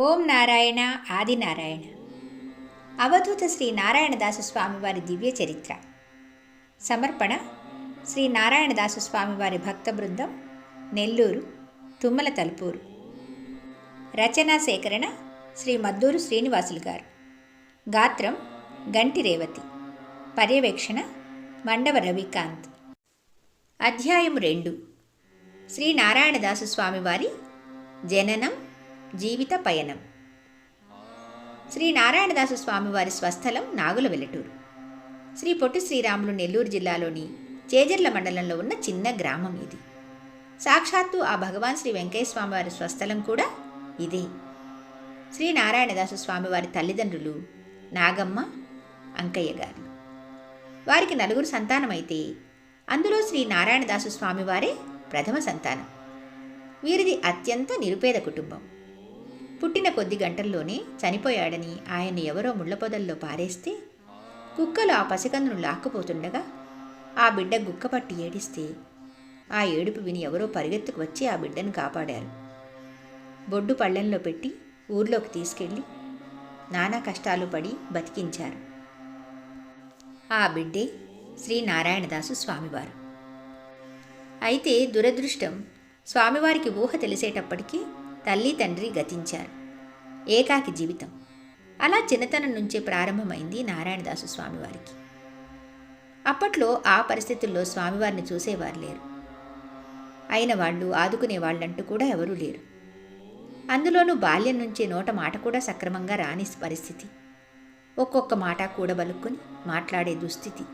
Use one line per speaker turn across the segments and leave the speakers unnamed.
ఓం నారాయణ ఆదినారాయణ. అవధూత శ్రీ నారాయణదాసు స్వామివారి దివ్య చరిత్ర. సమర్పణ శ్రీ నారాయణదాసు స్వామివారి భక్త బృందం, నెల్లూరు, తుమ్మల తలుపూరు. రచనా సేకరణ శ్రీ మద్దూరు శ్రీనివాసులు గారు. గాత్రం గంటి రేవతి. పర్యవేక్షణ మండవ రవికాంత్. అధ్యాయము 2. శ్రీ నారాయణదాసు స్వామివారి జననం, జీవిత పయనం. శ్రీ నారాయణదాసు స్వామివారి స్వస్థలం నాగుల వెల్లటూరు. శ్రీ పొట్టి శ్రీరాములు నెల్లూరు జిల్లాలోని చేజర్ల మండలంలో ఉన్న చిన్న గ్రామం ఇది. సాక్షాత్తు ఆ భగవాన్ శ్రీ వెంకయ్య స్వామివారి స్వస్థలం కూడా ఇదే. శ్రీ నారాయణదాసు స్వామివారి తల్లిదండ్రులు నాగమ్మ, అంకయ్య గారు. వారికి 4 సంతానమైతే అందులో శ్రీ నారాయణదాసు స్వామివారే ప్రథమ సంతానం. వీరిది అత్యంత నిరుపేద కుటుంబం. పుట్టిన కొద్ది గంటల్లోనే చనిపోయాడని ఆయన్ని ఎవరో ముళ్లపొదల్లో పారేస్తే కుక్కలు ఆ పసికందును లాక్కుపోతుండగా ఆ బిడ్డ గుక్కపట్టి ఏడిస్తే ఆ ఏడుపు విని ఎవరో పరిగెత్తుకు వచ్చి ఆ బిడ్డను కాపాడారు. బొడ్డు పళ్ళెంలో పెట్టి ఊర్లోకి తీసుకెళ్ళి నానా కష్టాలు పడి బతికించారు. ఆ బిడ్డే శ్రీ నారాయణదాసు స్వామివారు. అయితే దురదృష్టం, స్వామివారికి ఊహ తెలిసేటప్పటికీ తల్లి తండ్రి గతించారు. ఏకాకి జీవితం. అలా చిన్నతనం నుంచే ప్రారంభమైంది నారాయణదాసు స్వామివారికి. అప్పట్లో ఆ పరిస్థితుల్లో స్వామివారిని చూసేవారు లేరు. అయిన వాళ్ళు, ఆదుకునే వాళ్ళంటూ కూడా ఎవరూ లేరు. అందులోనూ బాల్యం నుంచే నోట మాట కూడా సక్రమంగా రాని పరిస్థితి. ఒక్కొక్క మాట కూడబలుక్కుని మాట్లాడే దుస్థితి.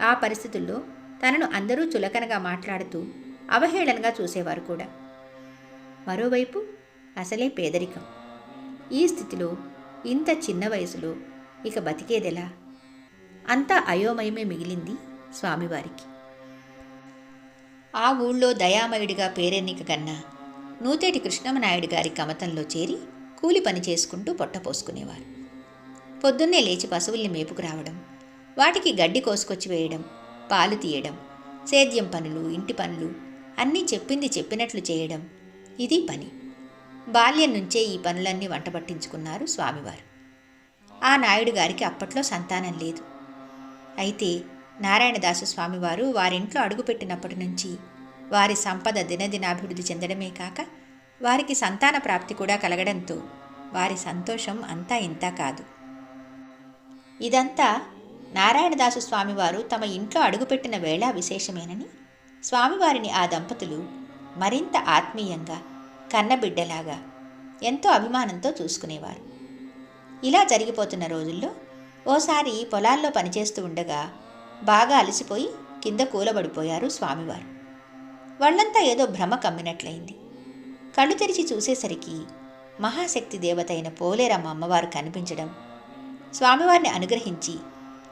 ఆ పరిస్థితుల్లో తనను అందరూ చులకనగా మాట్లాడుతూ అవహేళనగా చూసేవారు కూడా. మరోవైపు అసలే పేదరికం. ఈ స్థితిలో ఇంత చిన్న వయసులో ఇక బతికేదెలా? అంతా అయోమయమే మిగిలింది స్వామివారికి. ఆ ఊళ్ళో దయామయుడిగా పేరెన్నిక కన్నా నూతేటి కృష్ణమనాయుడు గారి కమతంలో చేరి కూలి పని చేసుకుంటూ పొట్టపోసుకునేవారు. పొద్దున్నే లేచి పశువుల్ని మేపుకురావడం, వాటికి గడ్డి కోసుకొచ్చి వేయడం, పాలు తీయడం, సేద్యం పనులు, ఇంటి పనులు అన్నీ చెప్పింది చెప్పినట్లు చేయడం, ఇది పని. బాల్యం నుంచే ఈ పనులన్నీ వంట పట్టించుకున్నారు స్వామివారు. ఆ నాయుడు గారికి అప్పట్లో సంతానం లేదు. అయితే నారాయణదాసు స్వామివారు వారింట్లో అడుగుపెట్టినప్పటి నుంచి వారి సంపద దినదినాభివృద్ధి చెందడమే కాక వారికి సంతాన ప్రాప్తి కూడా కలగడంతో వారి సంతోషం అంతా ఇంతా కాదు. ఇదంతా నారాయణదాసు స్వామివారు తమ ఇంట్లో అడుగుపెట్టిన వేళ విశేషమేనని స్వామివారిని ఆ దంపతులు మరింత ఆత్మీయంగా, కన్నబిడ్డలాగా ఎంతో అభిమానంతో చూసుకునేవారు. ఇలా జరిగిపోతున్న రోజుల్లో ఓసారి పొలాల్లో పనిచేస్తూ ఉండగా బాగా అలసిపోయి కింద కూలబడిపోయారు స్వామివారు. వాళ్ళంతా ఏదో భ్రమ కమ్మినట్లయింది. కళ్ళు తెరిచి చూసేసరికి మహాశక్తి దేవత అయిన పోలేరమ్మ అమ్మవారు కనిపించడం, స్వామివారిని అనుగ్రహించి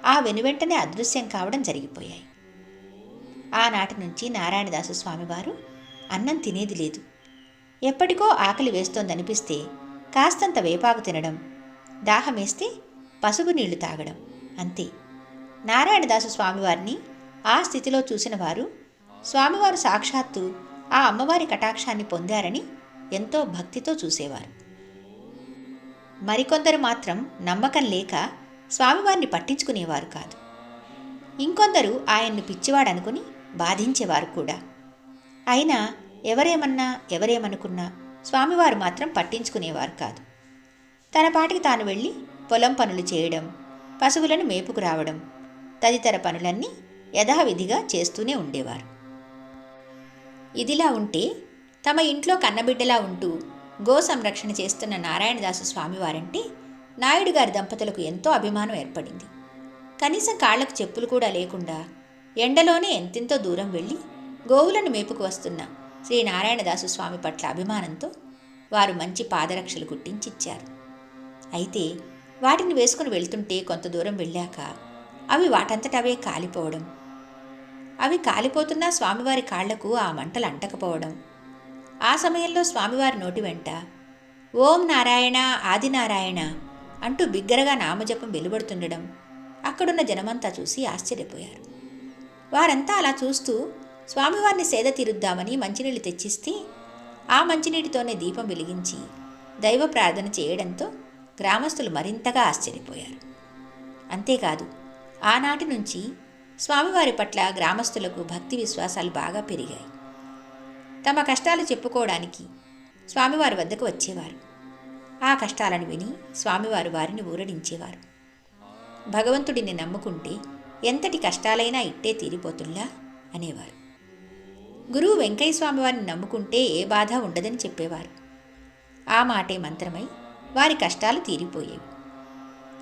ఆ వెనువెంటనే అదృశ్యం కావడం జరిగిపోయాయి. ఆనాటి నుంచి నారాయణదాసు స్వామివారు అన్నం తినేది లేదు. ఎప్పటికో ఆకలి వేస్తోందనిపిస్తే కాస్తంత వేపాకు తినడం, దాహమేస్తే పసుపు నీళ్లు తాగడం, అంతే. నారాయణదాసు స్వామివారిని ఆ స్థితిలో చూసిన వారు స్వామివారు సాక్షాత్తు ఆ అమ్మవారి కటాక్షాన్ని పొందారని ఎంతో భక్తితో చూసేవారు. మరికొందరు మాత్రం నమ్మకం లేక స్వామివారిని పట్టించుకునేవారు కాదు. ఇంకొందరు ఆయన్ను పిచ్చివాడనుకుని బాధించేవారు కూడా. అయినా ఎవరేమనుకున్నా స్వామివారు మాత్రం పట్టించుకునేవారు కాదు. తన పాటికి తాను వెళ్ళి పొలం పనులు చేయడం, పశువులను మేపుకురావడం తదితర పనులన్నీ యథావిధిగా చేస్తూనే ఉండేవారు. ఇదిలా ఉంటే తమ ఇంట్లో కన్నబిడ్డలా ఉంటూ గో సంరక్షణ చేస్తున్న నారాయణదాసు స్వామివారంటే నాయుడు గారి దంపతులకు ఎంతో అభిమానం ఏర్పడింది. కనీసం కాళ్లకు చెప్పులు కూడా లేకుండా ఎండలోనే ఎంతెంతో దూరం వెళ్ళి గోవులను మేపుకు వస్తున్న శ్రీ నారాయణదాసు స్వామి పట్ల అభిమానంతో వారు మంచి పాదరక్షలు కుట్టించిచ్చారు. అయితే వాటిని వేసుకుని వెళ్తుంటే కొంత దూరం వెళ్ళాక అవి వాటంతటవే కాలిపోవడం, అవి కాలిపోతున్నా స్వామివారి కాళ్లకు ఆ మంటలు అంటకపోవడం, ఆ సమయంలో స్వామివారి నోటి వెంట ఓం నారాయణ ఆదినారాయణ అంటూ బిగ్గరగా నామజపం వెలువడుతుండడం అక్కడున్న జనమంతా చూసి ఆశ్చర్యపోయారు. వారంతా అలా చూస్తూ స్వామివారిని సేద తీరుద్దామని మంచినీళ్ళు తెచ్చిస్తే ఆ మంచినీటితోనే దీపం వెలిగించి దైవ ప్రార్థన చేయడంతో గ్రామస్తులు మరింతగా ఆశ్చర్యపోయారు. అంతేకాదు, ఆనాటి నుంచి స్వామివారి పట్ల గ్రామస్తులకు భక్తి విశ్వాసాలు బాగా పెరిగాయి. తమ కష్టాలు చెప్పుకోవడానికి స్వామివారి వద్దకు వచ్చేవారు. ఆ కష్టాలను విని స్వామివారు వారిని ఊరడించేవారు. భగవంతుడిని నమ్ముకుంటే ఎంతటి కష్టాలైనా ఇట్టే తీరిపోతుల్లా అనేవారు. గురువు వెంకయ్య స్వామివారిని నమ్ముకుంటే ఏ బాధ ఉండదని చెప్పేవారు. ఆ మాటే మంత్రమై వారి కష్టాలు తీరిపోయేవి.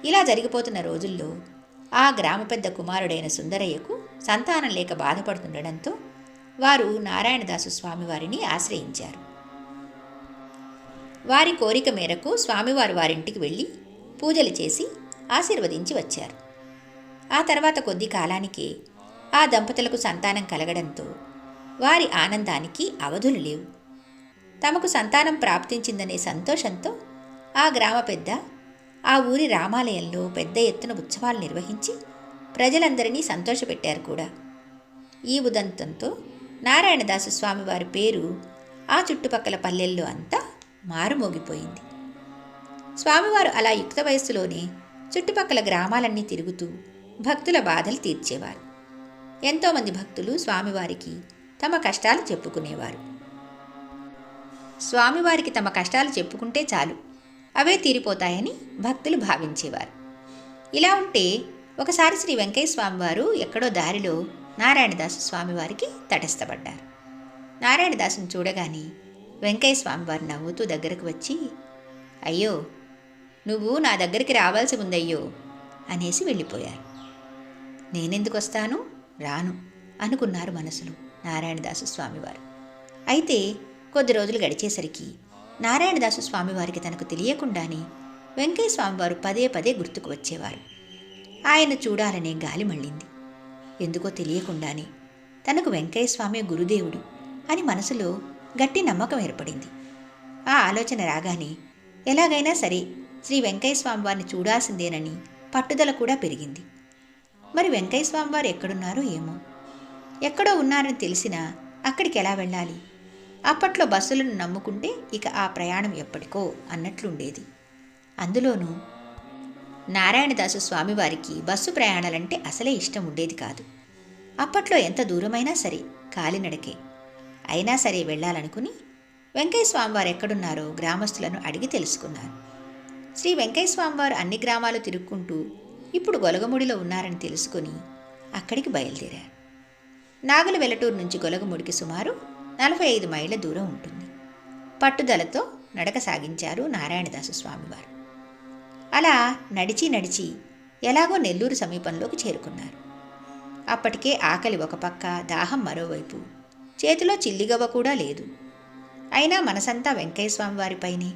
ఇలా జరిగిపోతున్న రోజుల్లో ఆ గ్రామ పెద్ద కుమారుడైన సుందరయ్యకు సంతానం లేక బాధపడుతుండడంతో వారు నారాయణదాసు స్వామివారిని ఆశ్రయించారు. వారి కోరిక మేరకు స్వామివారు వారింటికి వెళ్ళి పూజలు చేసి ఆశీర్వదించి వచ్చారు. ఆ తర్వాత కొద్ది కాలానికే ఆ దంపతులకు సంతానం కలగడంతో వారి ఆనందానికి అవధులు లేవు. తమకు సంతానం ప్రాప్తించిందనే సంతోషంతో ఆ గ్రామ పెద్ద ఆ ఊరి రామాలయంలో పెద్ద ఎత్తున ఉత్సవాలు నిర్వహించి ప్రజలందరినీ సంతోషపెట్టారు కూడా. ఈ ఉదంతంతో నారాయణదాసు స్వామివారి పేరు ఆ చుట్టుపక్కల పల్లెల్లో అంతా మారుమోగిపోయింది. స్వామివారు అలా యుక్త వయస్సులోనే చుట్టుపక్కల గ్రామాలన్నీ తిరుగుతూ భక్తుల బాధలు తీర్చేవారు. ఎంతోమంది భక్తులు స్వామివారికి తమ కష్టాలు చెప్పుకునేవారు. స్వామివారికి తమ కష్టాలు చెప్పుకుంటే చాలు, అవే తీరిపోతాయని భక్తులు భావించేవారు. ఇలా ఉంటే ఒకసారి శ్రీ వెంకయ్య స్వామివారు ఎక్కడో దారిలో నారాయణదాసు స్వామివారికి తటస్థపడ్డారు. నారాయణదాసును చూడగానే వెంకయ్య స్వామివారు నవ్వుతూ దగ్గరకు వచ్చి, అయ్యో, నువ్వు నా దగ్గరికి రావాల్సి ఉందయ్యో అనేసి వెళ్ళిపోయారు. నేనెందుకు వస్తాను, రాను అనుకున్నారు మనసులో నారాయణదాసు స్వామివారు. అయితే కొద్ది రోజులు గడిచేసరికి నారాయణదాసు స్వామివారికి తనకు తెలియకుండానే వెంకయ్య స్వామివారు పదే పదే గుర్తుకు వచ్చేవారు. ఆయన చూడాలనే గాలి మళ్ళింది. ఎందుకో తెలియకుండానే తనకు వెంకయ్య స్వామి గురుదేవుడు అని మనసులో గట్టి నమ్మకం ఏర్పడింది. ఆ ఆలోచన రాగానే ఎలాగైనా సరే శ్రీ వెంకయ్య స్వామివారిని చూడాల్సిందేనని పట్టుదల కూడా పెరిగింది. మరి వెంకయ్య స్వామివారు ఎక్కడున్నారో ఏమో, ఎక్కడో ఉన్నారని తెలిసినా అక్కడికి ఎలా వెళ్ళాలి? అప్పట్లో బస్సులను నమ్ముకుంటే ఇక ఆ ప్రయాణం ఎప్పటికో అన్నట్లుండేది. అందులోనూ నారాయణదాసు స్వామివారికి బస్సు ప్రయాణాలంటే అసలే ఇష్టం ఉండేది కాదు. అప్పట్లో ఎంత దూరమైనా సరే కాలినడకే. అయినా సరే వెళ్ళాలనుకుని వెంకయ్య స్వామివారు ఎక్కడున్నారో గ్రామస్తులను అడిగి తెలుసుకున్నారు. శ్రీ వెంకయ్య స్వామివారు అన్ని గ్రామాలు తిరుక్కుంటూ ఇప్పుడు గొలగముడిలో ఉన్నారని తెలుసుకుని అక్కడికి బయలుదేరారు. నాగుల వెల్లటూరు నుంచి గొలగముడికి సుమారు 45 మైళ్ళ దూరం ఉంటుంది. పట్టుదలతో నడక సాగించారు నారాయణదాసు స్వామివారు. అలా నడిచి నడిచి ఎలాగో నెల్లూరు సమీపంలోకి చేరుకున్నారు. అప్పటికే ఆకలి ఒక పక్క, దాహం మరోవైపు, చేతిలో చిల్లిగవ్వ కూడా లేదు. అయినా మనసంతా వెంకయ్య స్వామివారిపైనే.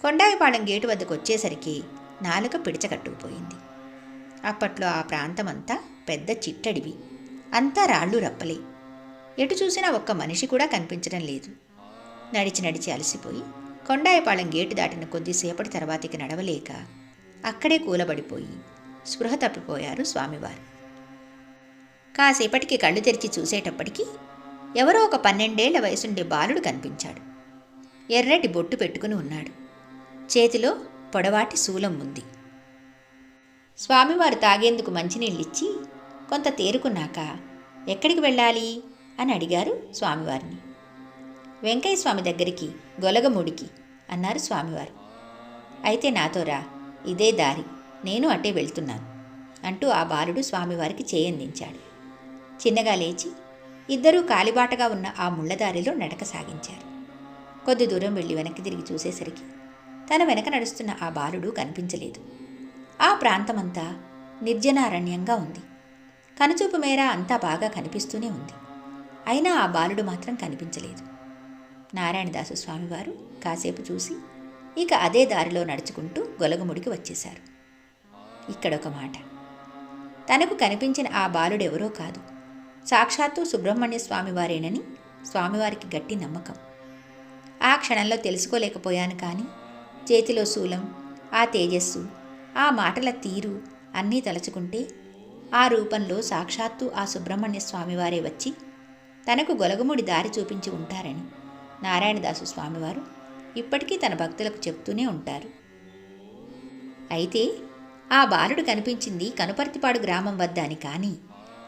కొండాయిపాళెం గేటు వద్దకు వచ్చేసరికి నాలుక పిడిచకట్టుకుపోయింది. అప్పట్లో ఆ ప్రాంతమంతా పెద్ద చిట్టడివి, అంతా రాళ్ళు రప్పలే. ఎటు చూసినా ఒక్క మనిషి కూడా కనిపించడం లేదు. నడిచి నడిచి అలసిపోయి కొండాయిపాళెం గేటు దాటిన కొద్దిసేపటి తర్వాతికి నడవలేక అక్కడే కూలబడిపోయి స్పృహ తప్పిపోయారు స్వామివారు. కాసేపటికి కళ్ళు తెరిచి చూసేటప్పటికీ ఎవరో ఒక 12 ఏళ్ల వయసుండే బాలుడు కనిపించాడు. ఎర్రటి బొట్టు పెట్టుకుని ఉన్నాడు. చేతిలో పొడవాటి శూలం ఉంది. స్వామివారు తాగేందుకు మంచినీళ్ళిచ్చి కొంత తేరుకున్నాక ఎక్కడికి వెళ్ళాలి అని అడిగారు స్వామివారిని. వెంకయ్య స్వామి దగ్గరికి, గొలగముడికి అన్నారు స్వామివారు. అయితే నాతో రా, ఇదే దారి, నేను అటే వెళ్తున్నాను అంటూ ఆ బాలుడు స్వామివారికి చేయందించాడు. చిన్నగా లేచి ఇద్దరూ కాలిబాటగా ఉన్న ఆ ముళ్ళదారిలో నడక సాగించారు. కొద్ది దూరం వెళ్ళి వెనక్కి తిరిగి చూసేసరికి తన వెనక నడుస్తున్న ఆ బాలుడు కనిపించలేదు. ఆ ప్రాంతమంతా నిర్జనారణ్యంగా ఉంది. కనుచూపు మేర అంతా బాగా కనిపిస్తూనే ఉంది. అయినా ఆ బాలుడు మాత్రం కనిపించలేదు. నారాయణదాసు స్వామివారు కాసేపు చూసి ఇక అదే దారిలో నడుచుకుంటూ గొలగముడికి వచ్చేశారు. ఇక్కడొక మాట, తనకు కనిపించిన ఆ బాలుడెవరో కాదు, సాక్షాత్తు సుబ్రహ్మణ్య స్వామివారేనని స్వామివారికి గట్టి నమ్మకం. ఆ క్షణంలో తెలుసుకోలేకపోయాను, కానీ చేతిలో శూలం, ఆ తేజస్సు, ఆ మాటల తీరు అన్నీ తలుచుకుంటే ఆ రూపంలో సాక్షాత్తు ఆ సుబ్రహ్మణ్య స్వామివారే వచ్చి తనకు గొలగముడి దారి చూపించి ఉంటారని నారాయణదాసు స్వామివారు ఇప్పటికీ తన భక్తులకు చెప్తూనే ఉంటారు. అయితే ఆ బాలుడు కనిపించింది కనుపర్తిపాడు గ్రామం వద్ద అని కానీ,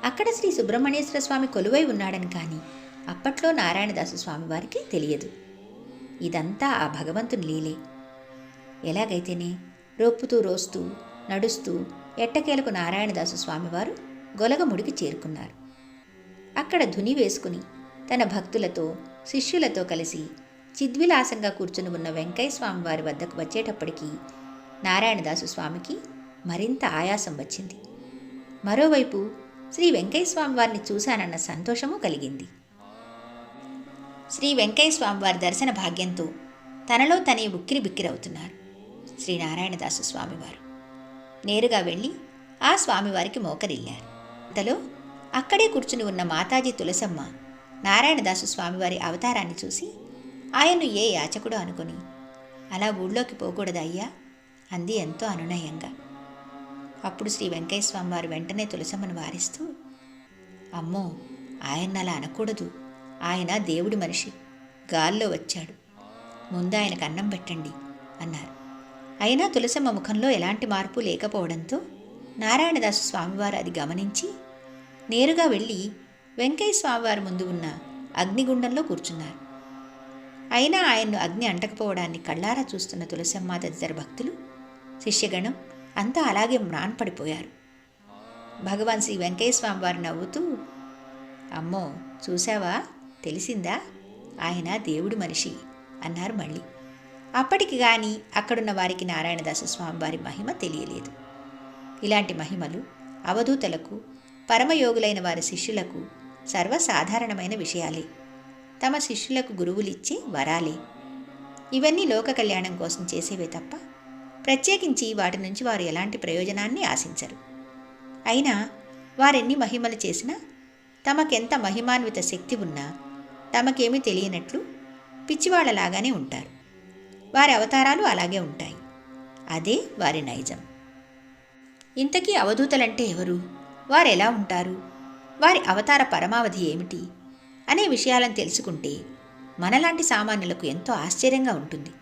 అక్కడ శ్రీ సుబ్రహ్మణ్యేశ్వర స్వామి కొలువై ఉన్నాడని కానీ అప్పట్లో నారాయణదాసు స్వామి వారికి తెలియదు. ఇదంతా ఆ భగవంతుని లీలే. ఎలాగైతేనే రొప్పుతూ రోస్తూ నడుస్తూ ఎట్టకేలకు నారాయణదాసు స్వామివారు గొలగముడికి చేరుకున్నారు. అక్కడ ధుని వేసుకుని తన భక్తులతో శిష్యులతో కలిసి చిద్విలాసంగా కూర్చుని ఉన్న వెంకయ్య స్వామివారి వద్దకు వచ్చేటప్పటికీ నారాయణదాసు స్వామికి మరింత ఆయాసం వచ్చింది. మరోవైపు శ్రీ వెంకయ్య స్వామివారిని చూశానన్న సంతోషము కలిగింది. శ్రీ వెంకయ్య స్వామివారి దర్శన భాగ్యంతో తనలో తనే ఉక్కిరి బిక్కిరవుతున్నారు శ్రీ నారాయణదాసు స్వామివారు. నేరుగా వెళ్ళి ఆ స్వామివారికి మోకరిల్లారు. అంతలో అక్కడే కూర్చుని ఉన్న మాతాజీ తులసమ్మ నారాయణదాసు స్వామివారి అవతారాన్ని చూసి ఆయన్ను ఏ యాచకుడో అనుకుని, అలా ఊళ్ళోకి పోకూడదయ్యా అంది ఎంతో అనునయంగా. అప్పుడు శ్రీ వెంకయ్య స్వామివారు వెంటనే తులసమ్మను వారిస్తూ, అమ్మో, ఆయన్నలా అనకూడదు, ఆయన దేవుడి మనిషి, గాల్లో వచ్చాడు, ముందు ఆయనకు అన్నం పెట్టండి అన్నారు. అయినా తులసమ్మ ముఖంలో ఎలాంటి మార్పు లేకపోవడంతో నారాయణదాసు స్వామివారు అది గమనించి నేరుగా వెళ్ళి వెంకయ్య స్వామివారి ముందు ఉన్న అగ్నిగుండంలో కూర్చున్నారు. అయినా ఆయన్ను అగ్ని అంటకపోవడాన్ని కళ్ళారా చూస్తున్న తులసమ్మ తదితర భక్తులు, శిష్యగణం అంతా అలాగే మ్రాన్పడిపోయారు. భగవాన్ శ్రీ వెంకయ్య స్వామివారు నవ్వుతూ, అమ్మో, చూశావా, తెలిసిందా, ఆయన దేవుడి మనిషి అన్నారు మళ్ళీ. అప్పటికి కానీ అక్కడున్న వారికి నారాయణదాసు స్వామివారి మహిమ తెలియలేదు. ఇలాంటి మహిమలు అవధూతలకు, పరమయోగులైన వారి శిష్యులకు సర్వసాధారణమైన విషయాలే. తమ శిష్యులకు గురువులిచ్చే వరాలే. ఇవన్నీ లోక కళ్యాణం కోసం చేసేవే తప్ప ప్రత్యేకించి వాటి నుంచి వారు ఎలాంటి ప్రయోజనాన్ని ఆశించరు. అయినా వారెన్ని మహిమలు చేసినా, తమకెంత మహిమాన్విత శక్తి ఉన్నా తమకేమీ తెలియనట్లు పిచ్చివాళ్లలాగానే ఉంటారు. వారి అవతారాలు అలాగే ఉంటాయి. అదే వారి నైజం. ఇంతకీ అవధూతలంటే ఎవరు, వారెలా ఉంటారు, వారి అవతార పరమావధి ఏమిటి అనే విషయాలను తెలుసుకుంటే మనలాంటి సామాన్యులకు ఎంతో ఆశ్చర్యంగా ఉంటుంది.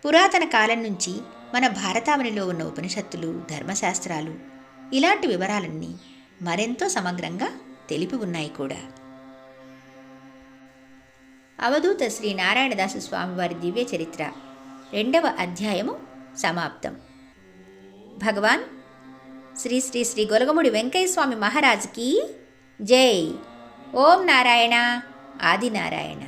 పురాతన కాలం నుంచి మన భారతావనిలో ఉన్న ఉపనిషత్తులు, ధర్మశాస్త్రాలు ఇలాంటి వివరాలన్నీ మరెంతో సమగ్రంగా తెలిపి ఉన్నాయి కూడా. అవధూత శ్రీ నారాయణదాసు స్వామివారి దివ్య చరిత్ర 2వ అధ్యాయము సమాప్తం. భగవాన్ శ్రీ శ్రీ శ్రీ గొలగముడి వెంకయ్య స్వామి మహారాజ్కి జై. ఓం నారాయణ ఆదినారాయణ.